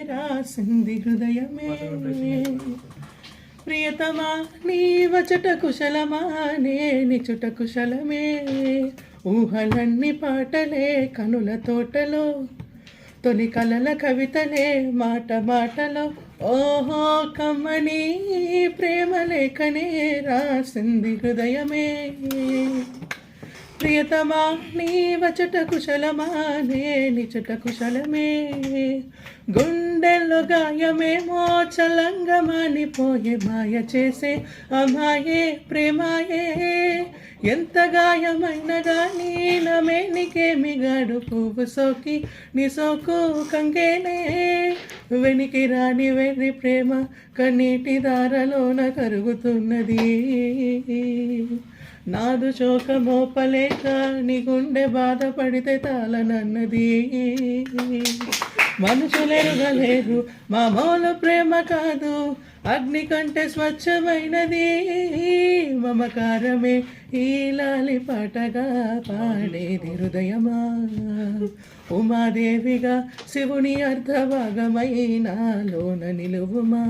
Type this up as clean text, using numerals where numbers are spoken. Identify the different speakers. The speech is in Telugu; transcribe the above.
Speaker 1: రాసింది హృదయమే ప్రియతమా నీ వచట కుశలమా నిచుట కుశలమే ఊహలన్నీ పాటలే కనుల తోటలో తొలి కలల కవితలే మాట మాటలో ఓహో కమ్మని ప్రేమ లేఖనే రాసింది హృదయమే ప్రియతమా నీ వచట కుశలమా నిచుట కుశలమే గుండెల్లో గాయమేమో చలంగమాని పోయే మాయ చేసే అమాయే ప్రేమాయే ఎంత గాయమైన గానీ నమేనికేమి గాడు పువ్వు సోకి నీ సోకు కంగేనే వెనికి రాని వెర్రి ప్రేమ కన్నీటి దారలోన కరుగుతున్నది నాదు శోక మోపలేక నీ గుండె బాధపడితే తాళనన్నది మనుషులెరుగలేరు మామూలు ప్రేమ కాదు అగ్ని కంటే స్వచ్ఛమైనది మమకారమే ఈ లాలి పాటగా పాడేది హృదయమా ఉమాదేవిగా శివుని అర్ధభాగమైన లోన నిలువుమా